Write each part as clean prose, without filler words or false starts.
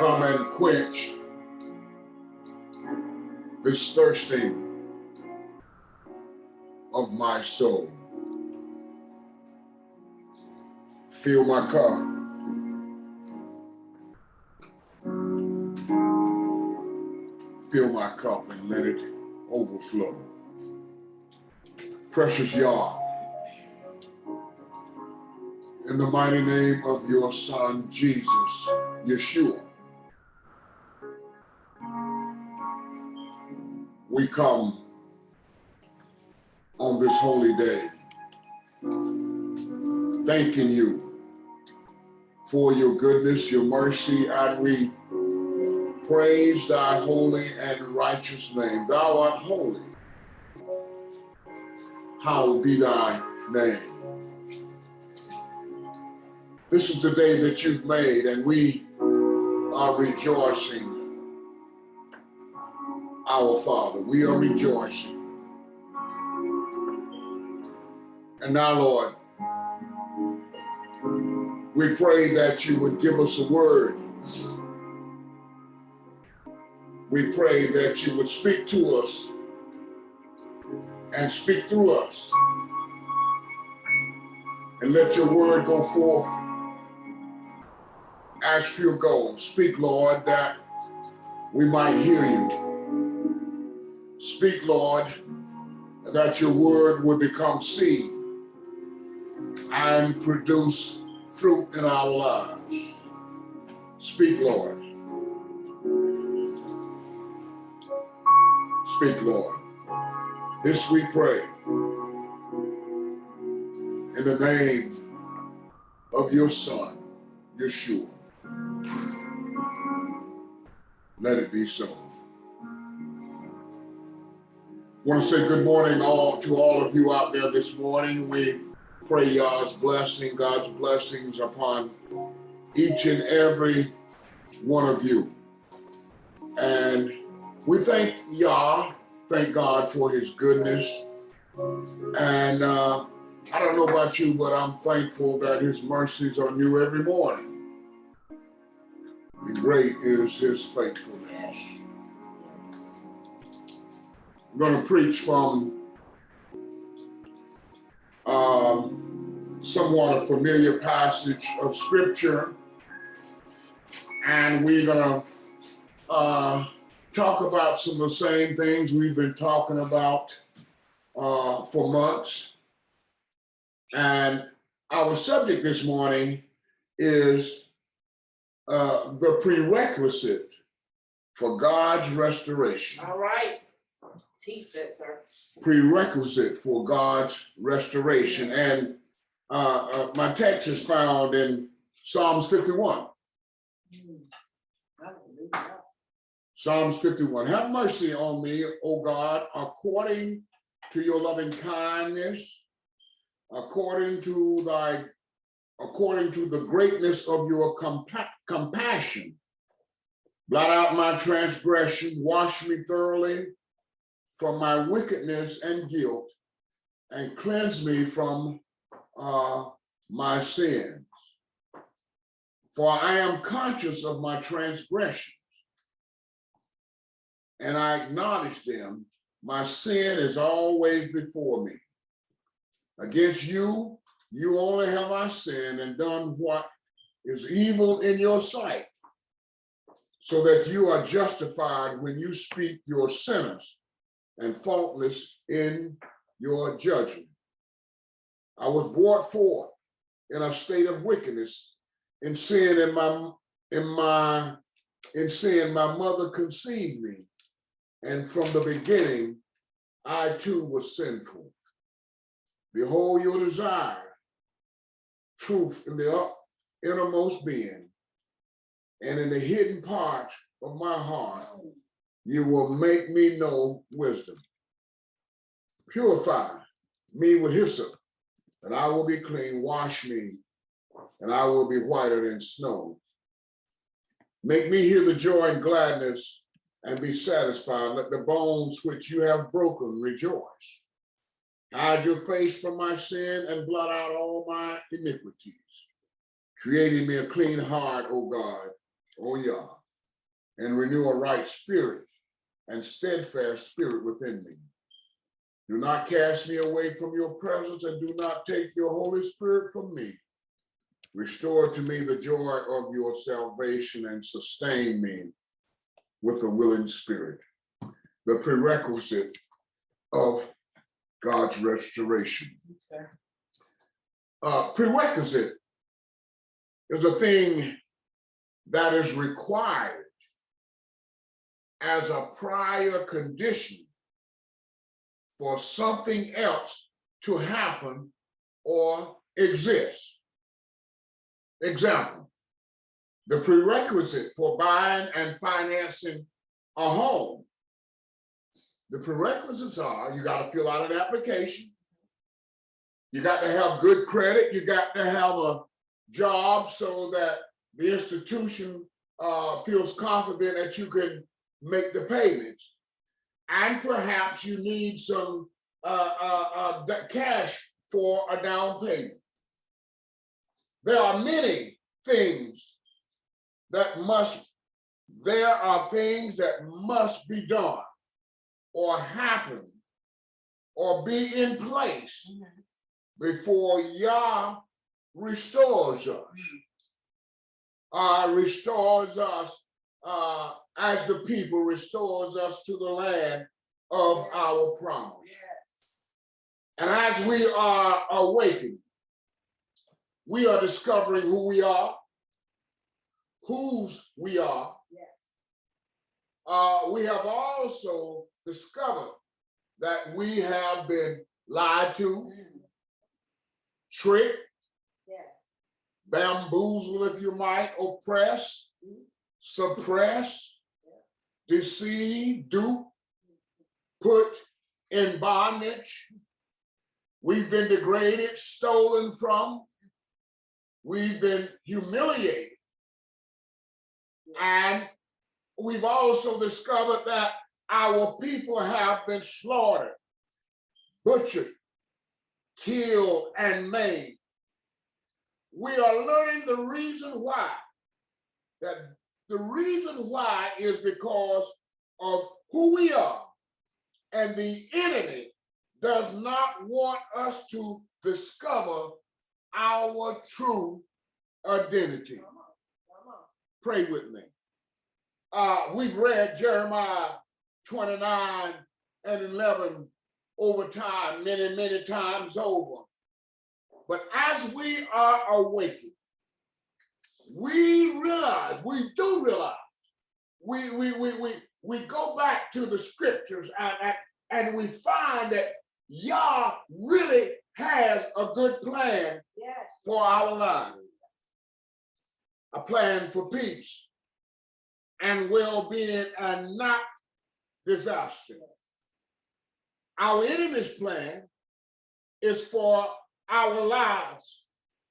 come and quench this thirsting of my soul. Fill my cup. Fill my cup and let it overflow. Precious Yah, in the mighty name of your Son, Jesus, Yeshua, we come on this holy day, thanking you for your goodness, your mercy, and we praise thy holy and righteous name. Thou art holy. Hallowed be thy name. This is the day that you've made, and we are rejoicing. Our Father, we are rejoicing. And now, Lord, we pray that you would give us a word. We pray that you would speak to us and speak through us. And let your word go forth as pure gold. Speak, Lord, that we might hear you. Speak, Lord, that your word will become seed and produce fruit in our lives. Speak, Lord. Speak, Lord. This we pray in the name of your Son, Yeshua. Let it be so. I want to say good morning to all of you out there this morning. We pray Yah's blessing, God's blessings upon each and every one of you. And we thank Yah, thank God for his goodness. And I don't know about you, but I'm thankful that his mercies are new every morning. And great is his faithfulness. I'm going to preach from somewhat a familiar passage of scripture. And we're going to talk about some of the same things we've been talking about for months. And our subject this morning is the prerequisite for God's restoration. All right. Teach that, sir. Prerequisite for God's restoration. And my text is found in Psalms 51. Psalms 51. Have mercy on me, O God, according to your loving kindness, according to the greatness of your compassion. Blot out my transgressions, wash me thoroughly from my wickedness and guilt, and cleanse me from my sins. For I am conscious of my transgressions, and I acknowledge them. My sin is always before me. Against you, you only have I sinned and done what is evil in your sight, so that you are justified when you speak your sinners and faultless in your judgment. I was brought forth in a state of wickedness. In sin, my mother conceived me, and from the beginning, I too was sinful. Behold your desire, truth in the innermost being, and in the hidden part of my heart, you will make me know wisdom. Purify me with hyssop, and I will be clean. Wash me, and I will be whiter than snow. Make me hear the joy and gladness and be satisfied. Let the bones which you have broken rejoice. Hide your face from my sin and blot out all my iniquities. Creating me a clean heart, O God, O Yah, and renew a right spirit and steadfast spirit within me. Do not cast me away from your presence, and do not take your Holy Spirit from me. Restore to me the joy of your salvation and sustain me with a willing spirit. The prerequisite of God's restoration. Prerequisite is a thing that is required as a prior condition for something else to happen or exist. Example, the prerequisite for buying and financing a home. The prerequisites are, you got to fill out an application. You got to have good credit. You got to have a job so that the institution feels confident that you can make the payments. And perhaps you need some cash for a down payment. There are many things that must be done or happen or be in place before Yah restores us. Restores us as the people, restores us to the land of our promise. And as we are awakening, we are discovering who we are, whose we are. We have also discovered that we have been lied to, tricked, bamboozled, if you might, oppressed, suppressed, deceived, duped, put in bondage. We've been degraded, stolen from. We've been humiliated. And we've also discovered that our people have been slaughtered, butchered, killed, and maimed. We are learning the reason why. That the reason why is because of who we are. And the enemy does not want us to discover our true identity. Pray with me. We've read Jeremiah 29 and 11 over time, many, many times over. But as we are awakened, we do realize, we go back to the scriptures and we find that Yah really has a good plan for our lives. A plan for peace and well-being and not disaster. Our enemy's plan is for our lives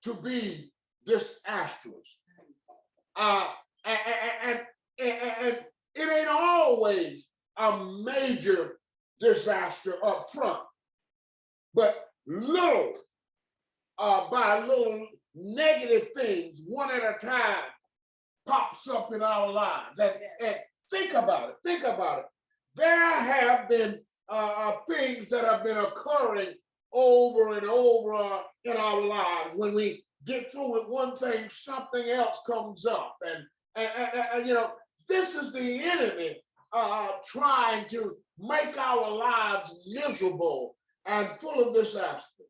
to be disastrous. And it ain't always a major disaster up front, but little by little negative things, one at a time, pops up in our lives. And think about it. There have been things that have been occurring over and over in our lives. When we get through with one thing, something else comes up. And you know, this is the enemy trying to make our lives miserable and full of disaster.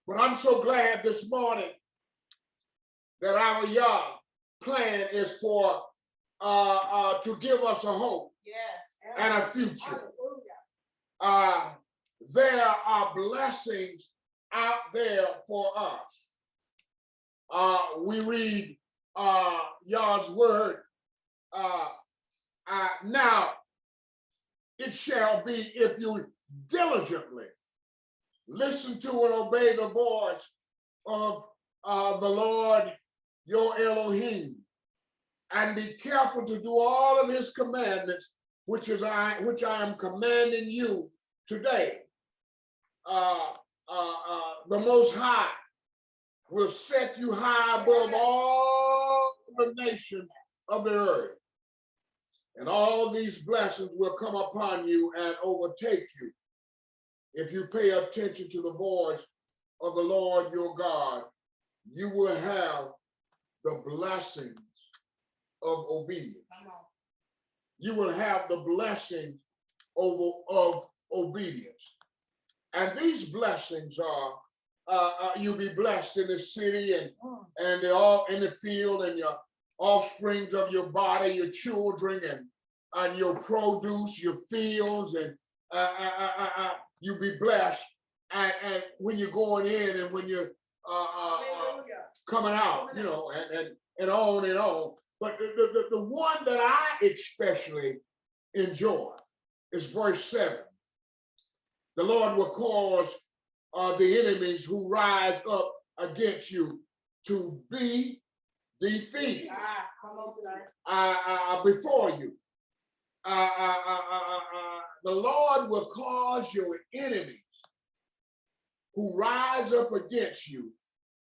But I'm so glad this morning that our Yah plan is for to give us a hope and a future. There are blessings out there for us. We read Yah's word. Now, it shall be if you diligently listen to and obey the voice of the Lord your Elohim, and be careful to do all of his commandments, which I am commanding you today. The Most High will set you high above all the nations of the earth. And all these blessings will come upon you and overtake you if you pay attention to the voice of the Lord your God. You will have the blessings of obedience. You will have the blessings of obedience. And these blessings are you'll be blessed in the city and they're all in the field, and your offsprings of your body, your children, and your produce, your fields, and you'll be blessed. And when you're going in and when you're coming out, you know, and on and on. But the one that I especially enjoy is verse 7. The Lord will cause the enemies who rise up against you to be defeated. Come on, sir. Before you. The Lord will cause your enemies who rise up against you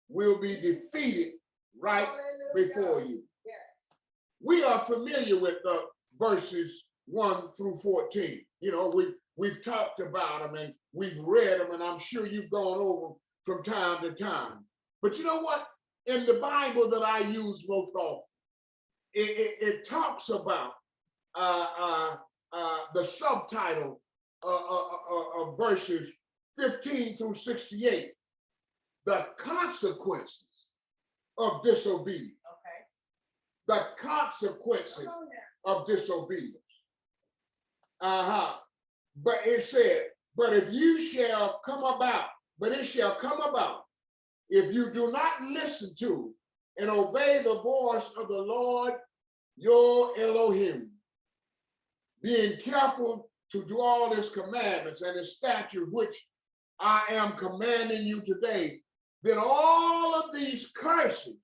will be defeated right before you. Yes. We are familiar with the verses 1 through 14. You know, we've talked about them and we've read them, and I'm sure you've gone over them from time to time. But you know what? In the Bible that I use most often, it talks about the subtitle of verses 15 through 68, the consequences of disobedience. Okay. The consequences of disobedience. But it said, but if you shall come about, but it shall come about, if you do not listen to and obey the voice of the Lord your Elohim, being careful to do all his commandments and his statutes, which I am commanding you today, then all of these curses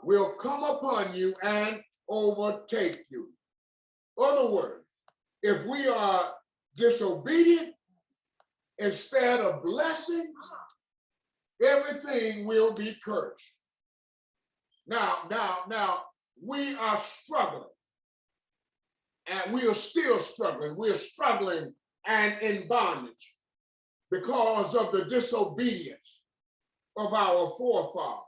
will come upon you and overtake you. In other words, if we are disobedient instead of blessing, everything will be cursed. Now, we are struggling, and we are still struggling. We are struggling and in bondage because of the disobedience of our forefathers.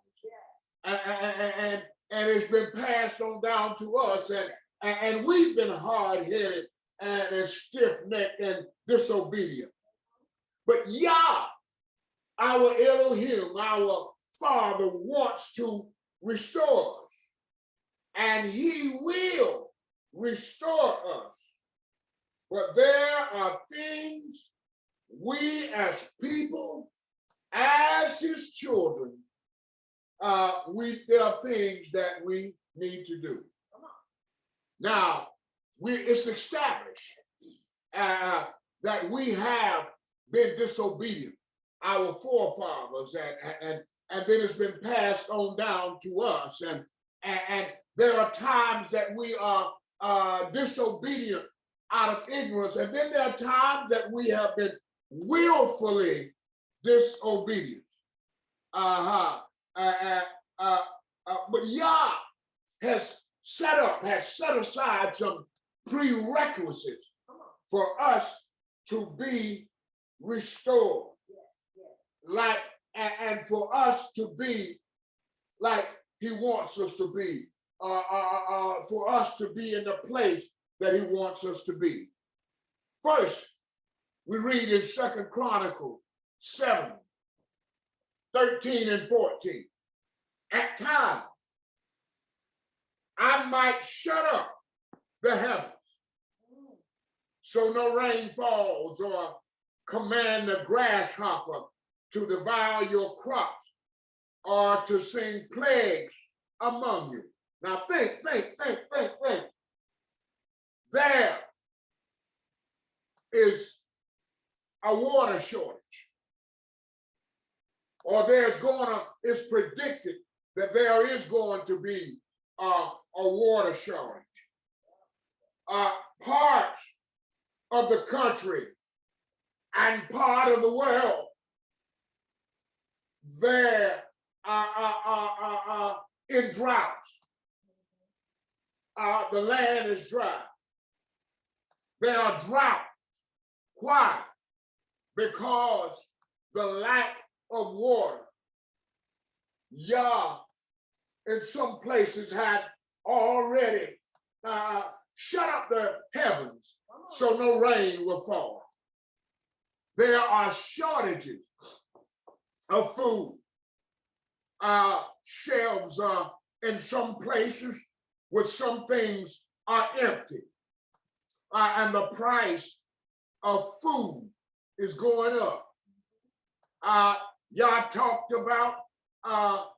And it's been passed on down to us, and we've been hard-headed and stiff-necked and disobedient. But Yah, our Elohim, our Father, wants to restore us, and he will restore us. But there are things we as people, as his children, there are things that we need to do. Now, it's established that we have been disobedient, our forefathers, and then it's been passed on down to us. And there are times that we are disobedient out of ignorance, and then there are times that we have been willfully disobedient. But Yah has set aside some prerequisites for us to be restored, and for us to be like he wants us to be, for us to be in the place that he wants us to be. First, we read in 2 Chronicles 7, 13 and 14. At times, I might shut up the heavens so no rain falls, or command the grasshopper to devour your crops, or to send plagues among you. Now think. There is a water shortage, or it's predicted that there is going to be a water shortage. Parts of the country and part of the world, they're in droughts. The land is dry. There are drought. Why? Because the lack of water. Yah, in some places, had already shut up the heavens so no rain will fall. There are shortages of food. Shelves are in some places with some things are empty. And the price of food is going up. Y'all talked about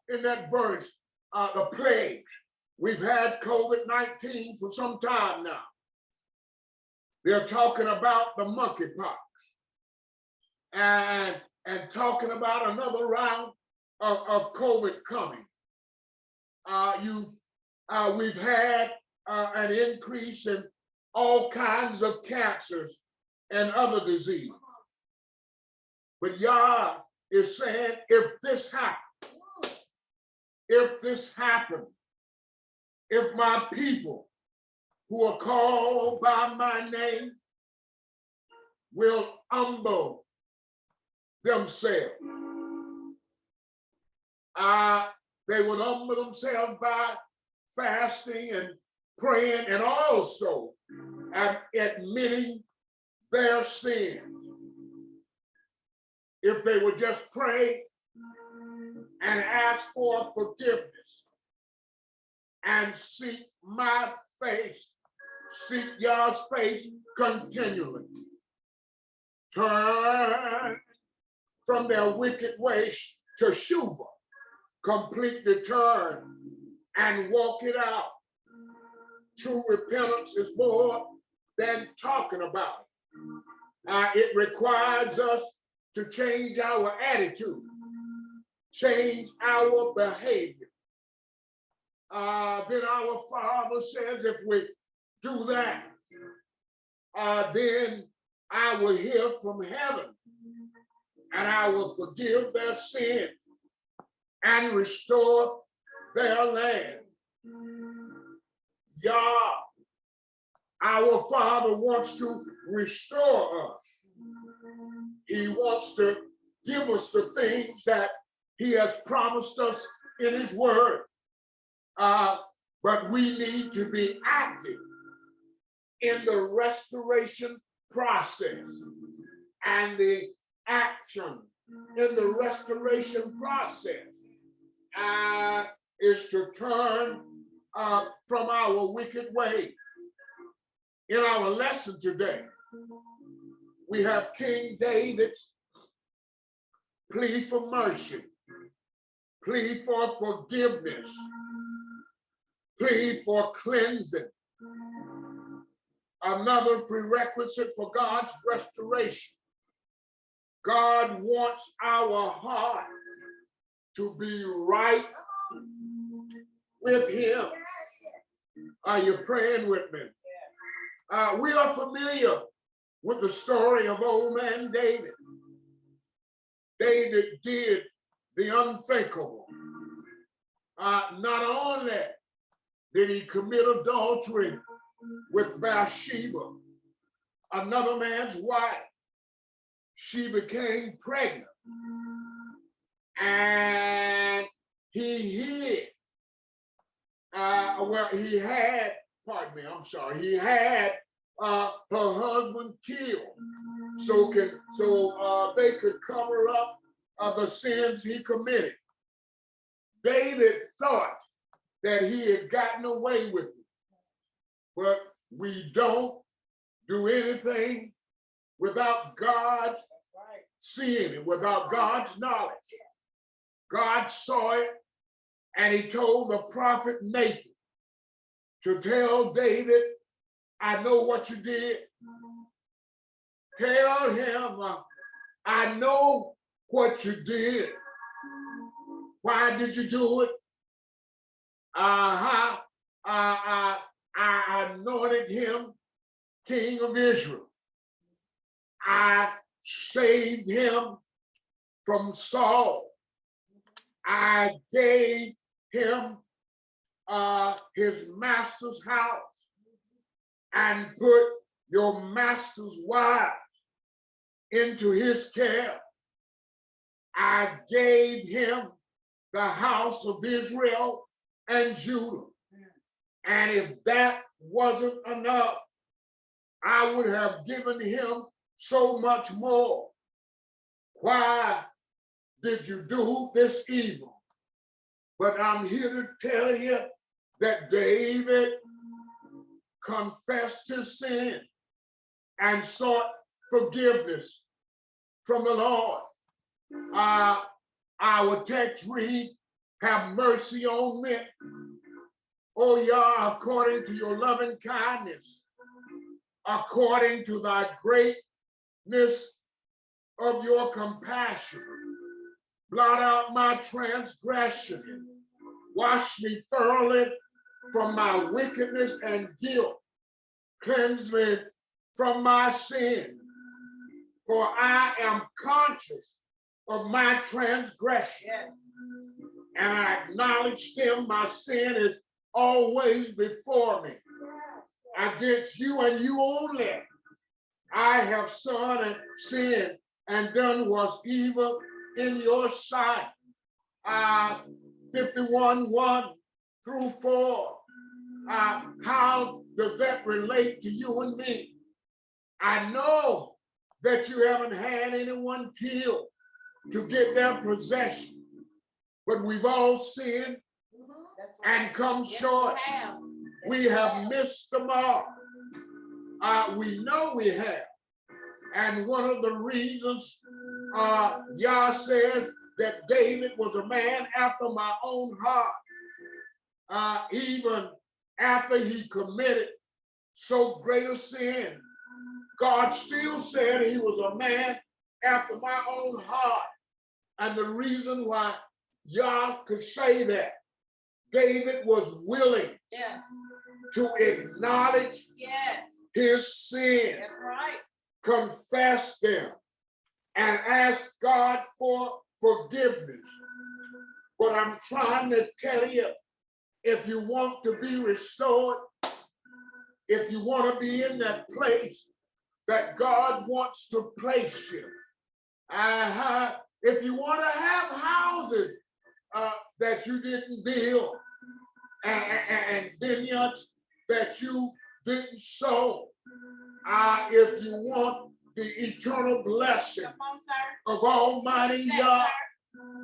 in that verse the plagues. We've had COVID-19 for some time now. They're talking about the monkeypox and talking about another round of COVID coming. We've had an increase in all kinds of cancers and other diseases. But Yah is saying, if this happens, if my people who are called by my name will humble themselves, they would humble themselves by fasting and praying and also admitting their sins. If they would just pray and ask for forgiveness and seek my face, seek Yah's face continually, turn from their wicked ways to Shuvah, completely turn and walk it out. True repentance is more than talking about it. It requires us to change our attitude, change our behavior. Then our Father says, if we do that, then I will hear from heaven and I will forgive their sins and restore their land. Yah, our Father, wants to restore us. He wants to give us the things that he has promised us in his word. But we need to be active in the restoration process. And the action in the restoration process is to turn from our wicked way. In our lesson today, we have King David's plea for mercy, plea for forgiveness, plea for cleansing. Another prerequisite for God's restoration. God wants our heart to be right with him. Are you praying with me? We are familiar with the story of old man David. David did the unthinkable. Not only did he commit adultery with Bathsheba, another man's wife. She became pregnant and he hid. He had her husband killed so they could cover up the sins he committed. David thought that he had gotten away with it, but we don't do anything without God seeing it, without God's knowledge. God saw it, and he told the prophet Nathan to tell David, I know what you did. Tell him, I know what you did. Why did you do it? I anointed him king of Israel. I saved him from Saul. I gave him his master's house and put your master's wives into his care. I gave him the house of Israel and Judah. And if that wasn't enough, I would have given him so much more. Why did you do this evil? But I'm here to tell you that David confessed his sin and sought forgiveness from the Lord. Our text read, have mercy on me, O Yah, according to your loving kindness, according to thy greatness of your compassion. Blot out my transgression. Wash me thoroughly from my wickedness and guilt. Cleanse me from my sin. For I am conscious of my transgression. Yes. And I acknowledge them. My sin is always before me. Against you and you only, I have sinned and done what's evil in your sight. 51:1 through 4. How does that relate to you and me? I know that you haven't had anyone killed to get their possession, but we've all sinned and come short. We have missed the mark. We know we have. And one of the reasons Yah says that David was a man after my own heart, even after he committed so great a sin, God still said he was a man after my own heart. And the reason why Yah could say that, David was willing to acknowledge his sin, confess them, and ask God for forgiveness. But I'm trying to tell you, if you want to be restored, if you want to be in that place that God wants to place you, if you want to have houses that you didn't build, and vineyards that you didn't sow, if you want the eternal blessing of Almighty Yah,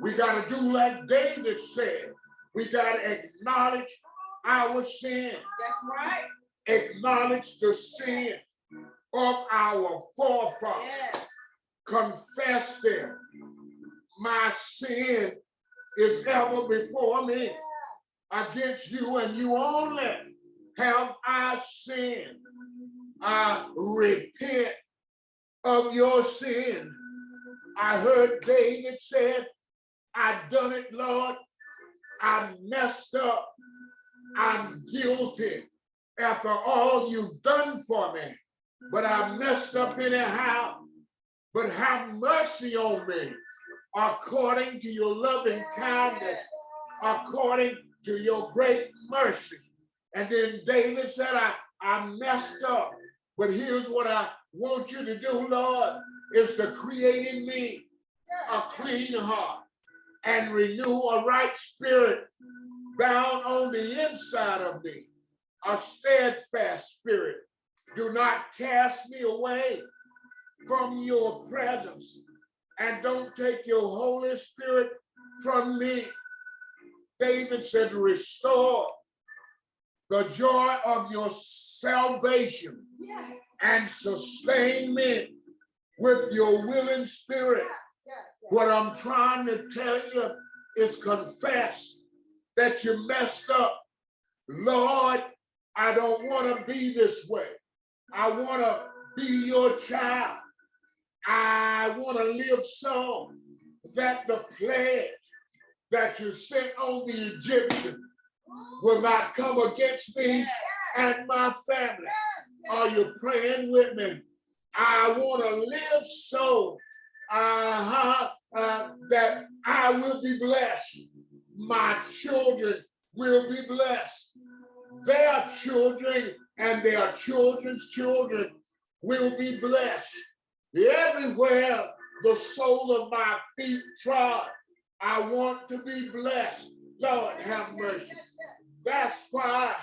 we got to do like David said. We got to acknowledge our sin. That's right. Acknowledge the sin of our forefathers. Yes. Confess them. My sin is ever before me. Against you and you only have I sinned. Repent of your sin. I heard David said, I done it, Lord. I messed up. I'm guilty after all you've done for me. But I messed up anyhow. But have mercy on me according to your loving kindness, according to your great mercy. And then David said, I messed up. But here's what I want you to do, Lord, is to create in me a clean heart and renew a right spirit down on the inside of me, a steadfast spirit. Do not cast me away from your presence, and don't take your Holy Spirit from me. David said, restore the joy of your salvation and sustain me with your willing spirit. What I'm trying to tell you is confess that you messed up. Lord, I don't want to be this way. I want to be your child. I want to live so that the plague that you sent on the Egyptian will not come against me and my family. Are you praying with me? I want to live so that I will be blessed. My children will be blessed. Their children and their children's children will be blessed. Everywhere the sole of my feet trod, I want to be blessed. Lord, have mercy. That's why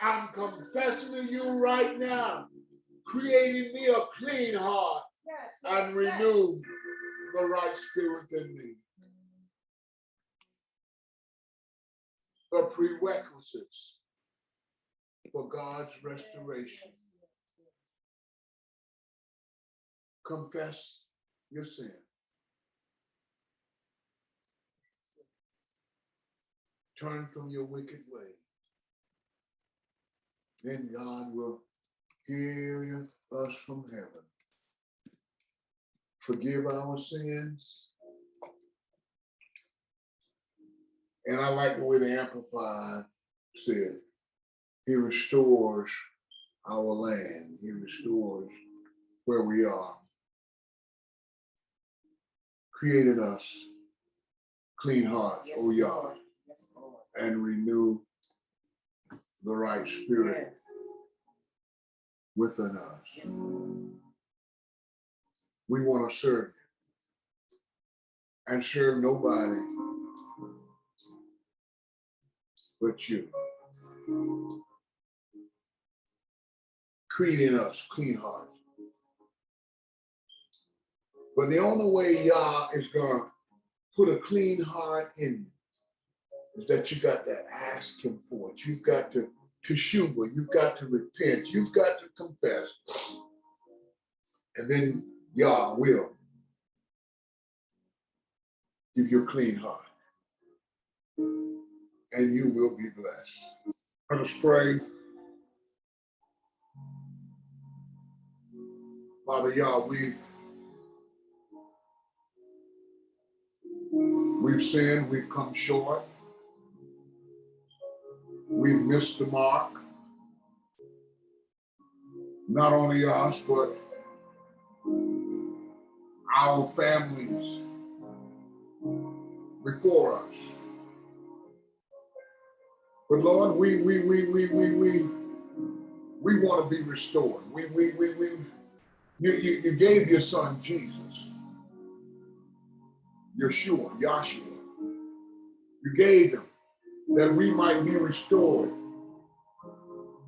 I'm confessing to you right now, creating me a clean heart and renew the right spirit in me. The prerequisites for God's restoration. Confess your sin. Turn from your wicked ways. Then God will hear us from heaven. Forgive our sins. And I like the way the Amplified said, he restores our land. He restores where we are. Created us clean hearts, O Yah, and renew the right spirit within us. We want to serve you and serve nobody but you. Creating us clean hearts. But the only way Yah is going to put a clean heart in you is that you got to ask him for it. You've got to teshuva, you've got to repent, you've got to confess. And then Yah will give you a clean heart. And you will be blessed. Let us pray. Father Yah, we've sinned, we've come short. We've missed the mark. Not only us, but our families before us. But Lord, we want to be restored. You gave your son Jesus, Yeshua. You gave him that we might be restored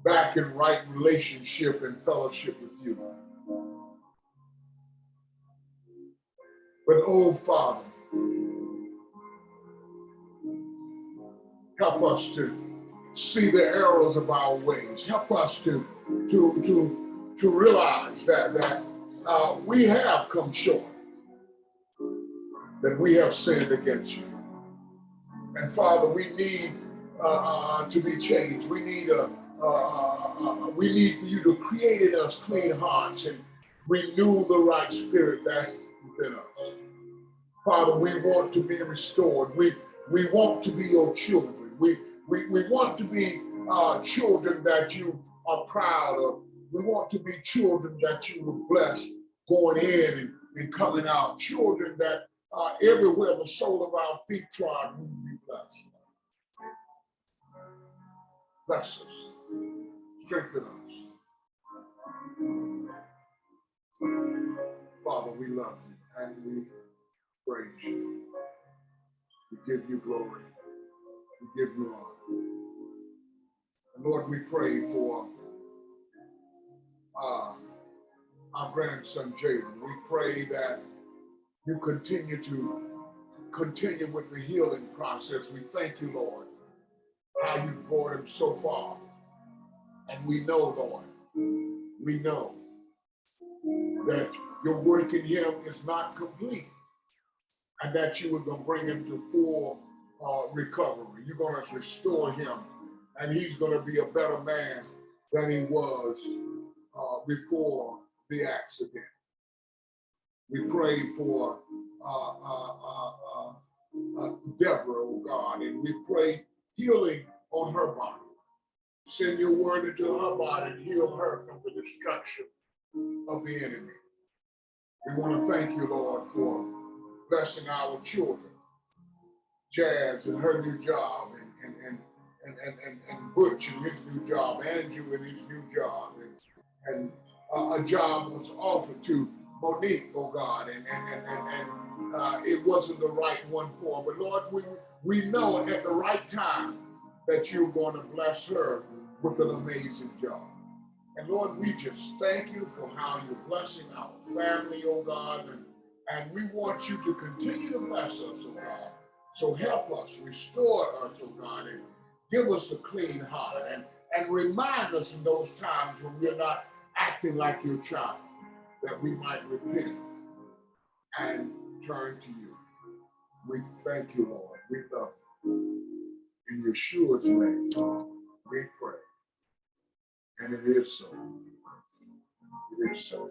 back in right relationship and fellowship with you. But oh Father, help us to see the errors of our ways. Help us to realize that we have come short, that we have sinned against you. And Father, we need to be changed. We need for you to create in us clean hearts and renew the right spirit back within us. Father, we want to be restored. We want to be your children. We want to be children that you are proud of. We want to be children that you will bless going in and coming out. Children that everywhere the sole of our feet trod, we will be blessed. Bless us. Strengthen us. Father, we love you and we praise you. We give you glory. We give you honor. And Lord, we pray for our grandson, Jalen. We pray that you continue with the healing process. We thank you, Lord, how you've brought him so far. And we know, Lord, we know that your work in him is not complete and that you are going to bring him to full recovery. You're going to restore him and he's going to be a better man than he was before the accident. We pray for Deborah, oh God, and we pray healing on her body. Send your word into her body and heal her from the destruction of the enemy. We want to thank you, Lord, for blessing our children, Jazz and her new job, and Butch in his new job, Andrew in his new job, and a job was offered to Monique, oh God, and it wasn't the right one for her. But Lord, we know at the right time that you're going to bless her with an amazing job. And Lord, we just thank you for how you're blessing our family, oh God, and we want you to continue to bless us, oh God. So help us, restore us, oh God, and give us the clean heart, and remind us in those times when we're not acting like your child, that we might repent and turn to you. We thank you, Lord. We love you. In Yeshua's name, we pray. And it is so. It is so.